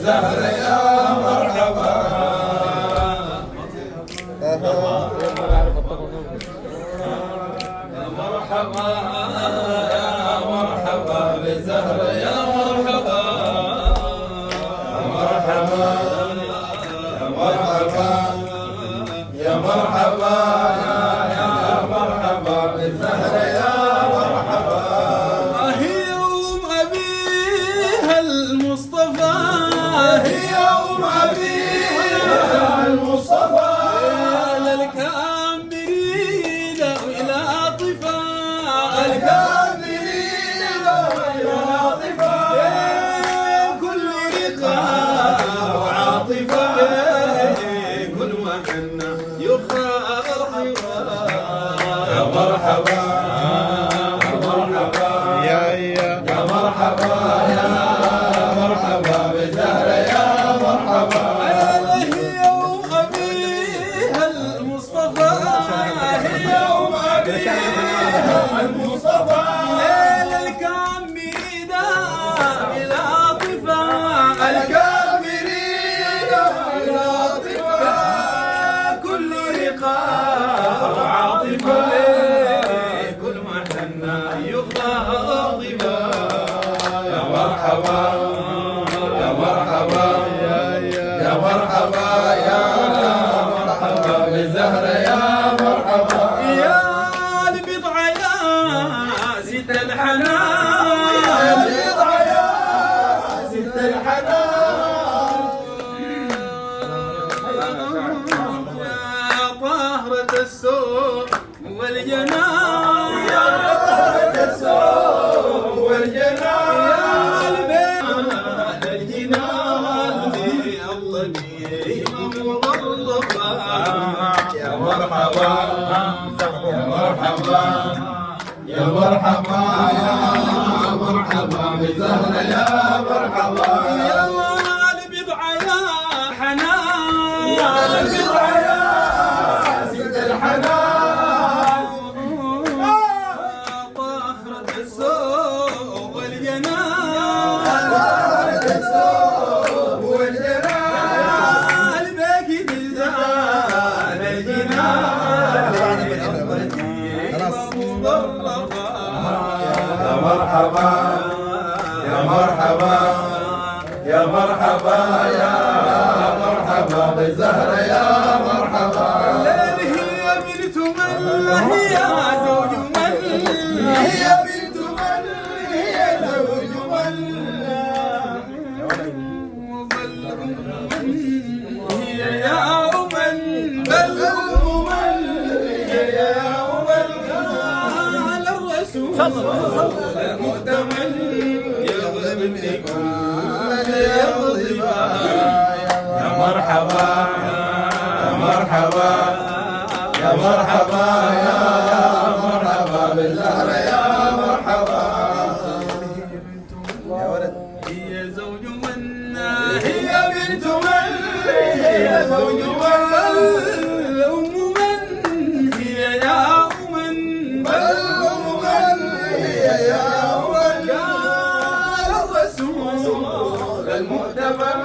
بالزهرة يا مرحبا. يا مرحبا يا مرحبا بالزهرة يا مرحبا. مرحبا يا مرحبا يا مرحبا يا مرحبا بالزهرة يا مرحبا. هي يوم أبيها المصطفى، هي يوم أبيها المصطفى. للكاملين وإلى طفاء الكاملين وإلى طفاء كل رقاء وعاطفة كل ما كنا يخاطب. يا مرحبا يا مرحبا يا مرحبا يا مرحبا بالزهرة يا مرحبا. هي يوم أبيها المصطفى، هي يوم أبيها المصطفى. للكاملين إلى طفاء الكاملين وإلى طفاء كل رقاء وعاطفة كل ما حنا يخاطبا. يا مرحبا يا مرحبا يا مرحبا يا مرحبا بالزهرة يا مرحبا. يا البضعة يا ست الحنان، يا البضعة يا ست الحنان. يا طهرة السوق والجنان، يا طهرة السوق والجنان. يا البيت الجنان الله مغربا. يا مرحبا يا مرحبا يا مرحبا يا مرحبا بالزهرة يا مرحبا. يا البضعة يا حنان، يا البضعة يا ست الحنان. طهرة السوق والجنان، طهرة السوق والجنان. البيك بلدان الجنان مضربا. يا مرحبا يا مرحبا يا مرحبا يا مرحبا بالزهرة يا مرحبا. الليل هي بنت من هي زوج من، هي بنت من هي زوج من. هي يا من بل من هي يا من. على الرسول المؤتمن يغلبني كل يغضبا. يا مرحبا يا مرحبا يا مرحبا يا مرحبا بالزهرة يا مرحبا. هي زوج من، هي بنت من هي زوج من. أم من هي يا من بل من هي يا من. قال الرسول المؤتمن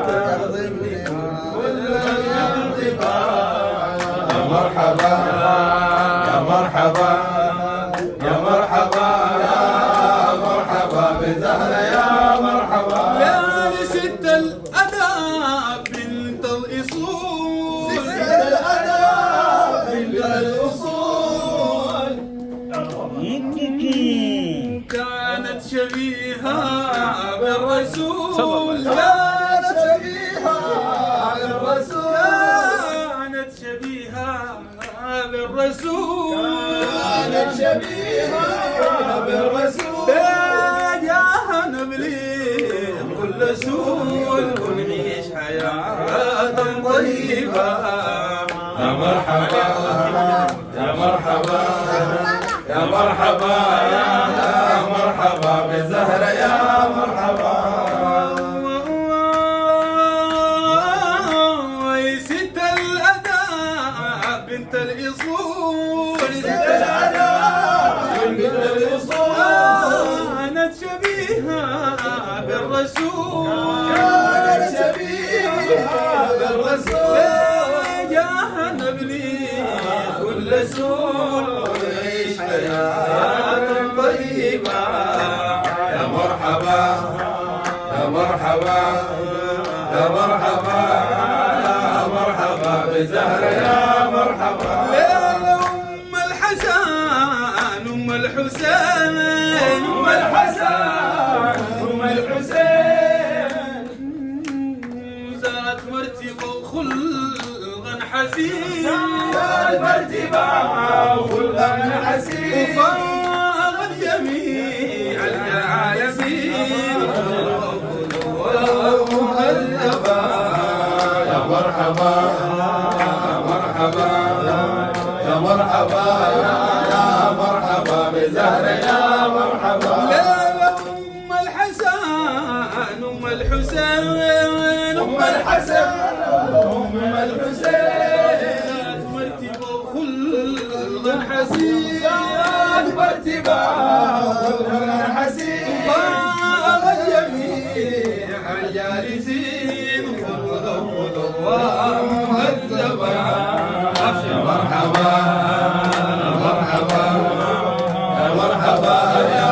يغضبني كل الانتظار. يا مرحبا يا مرحبا يا مرحبا يا مرحبا بالزهرة يا مرحبا. يا ست الأداب بنت الأصول، ست الأداب بنت الأصول. كانت شبيهة بالرسول، كانت شبيهة بالرسول. كانت شبيهة بالرسول، كانت شبيهة بالرسول. بجاها نبلي كل سول ونعيش حياة طيبة. يا مرحبا يا مرحبا يا مرحبا يا مرحبا بالزهرة يا مرحبا. ست الأداء بنت الأصول، ست الأداء بنت الأصول. كانت شبيهة بالرسول، كانت هذا الرسول جاه نبني كل سول ونعيش حياة طيبة. يا مرحبا يا مرحبا يا مرحبا يا مرحبا بزهرة يا مرحبا. ليلة أم الحسن أم الحسين أم الحسن أم الحسين ذات مرتبة وخلقا حسين ذات مرتبة وخلقا حسين وفاق الجميع العالمين ومهذبا. يا مرحبا يا مرحبا يا مرحبا يا مرحبا بزهرة يا مرحبا. ليلة أم الحسن أم الحسين أم الحسن أم الحسين ذات مرتبة وخلقا حسين ذات مرتبة وخلقا حسين فاق الجميع الجالسين خلقا ومهذبا. يا مرحبا يا مرحبا يا مرحبا يا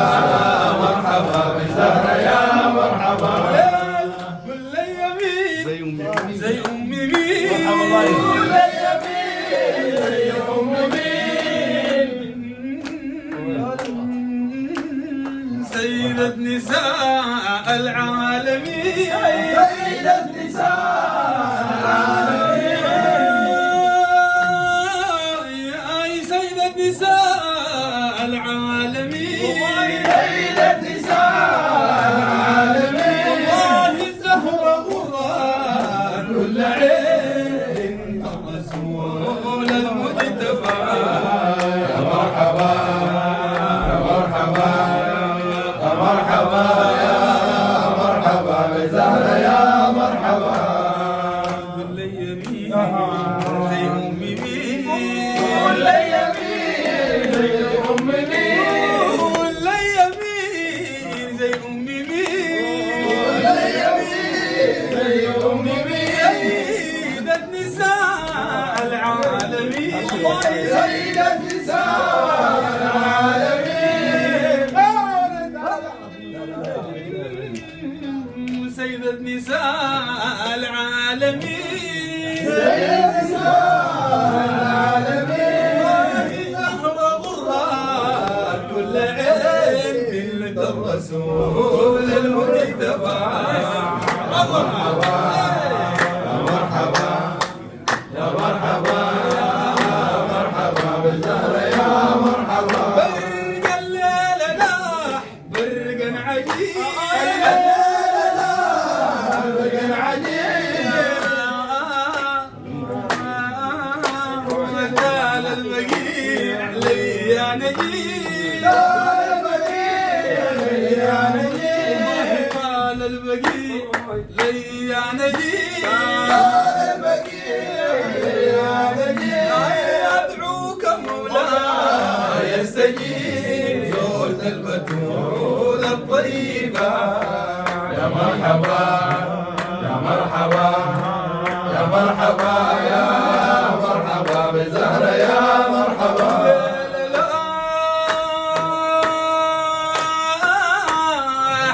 مرحبا بزهرة يا مرحبا. كل يمين زي أم مين كل يمين زي أم مين سيدة نساء العالمين سيدة نساء العالمين يا سيدة نساء العالمين سيدة نساء العالمين والله الزهرة غران كل عين الرسول المجتبى. يا مرحبا يا مرحبا يا مرحبا يا مرحبا بزهرة يا مرحبا. كل يمين زي أم مين كل يمين زي أم مين كل يمين زي أم مين كل يمين زي أم مين سيدة نساء العالمين سيدة نساء العالمين سيدة نساء العالمين سيدة نساء العالمين زهرة غرات كل عين بنت الرسول المجتبى. يا مرحبا يا مرحبا يا مرحبا بالزهرة يا مرحبا. برق الليلة لاح برقا عجيب برق عجيب مجال البقيع لي يا نجيب يا نجيب مجال البقيع لي يا نجيب يا نجيب أدعوك مولاي يستجيب زوجة البتول الطيبة. يا مرحبا يا مرحبا يا مرحبا يا مرحبا بزهرة يا مرحبا.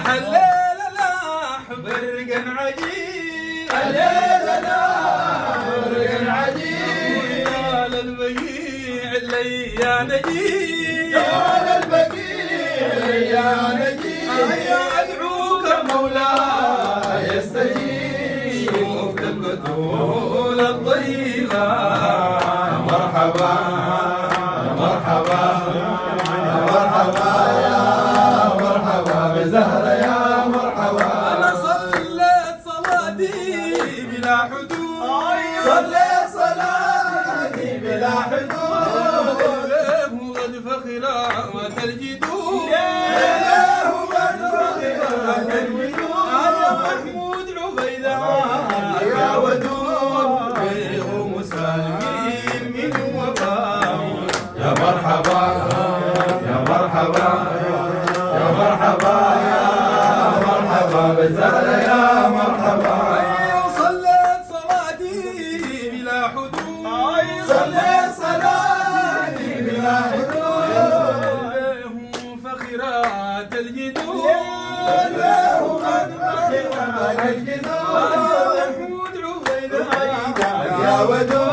حليل لاح برقا عجيب الليلة لا برق عجيب قال البقيع لي يا نجيب يا البقيع يا نجيب أدعوك مولاي يستجيب شوف البتول الطيبة. يا مرحبا يا مرحبا يا مرحبا يا مرحبا بزهرة يا مرحبا. أنا صليت صلاتي بلا حدود صليت صلاتي بلا حدود وقد فخرات الجدود له من فخرات يا الوجود. محمود عبيدة يا ودود غير مسالمين من وفاء. يا مرحبا يا مرحبا يا مرحبا يا مرحبا بالزهرة يا مرحبا. صليت ودود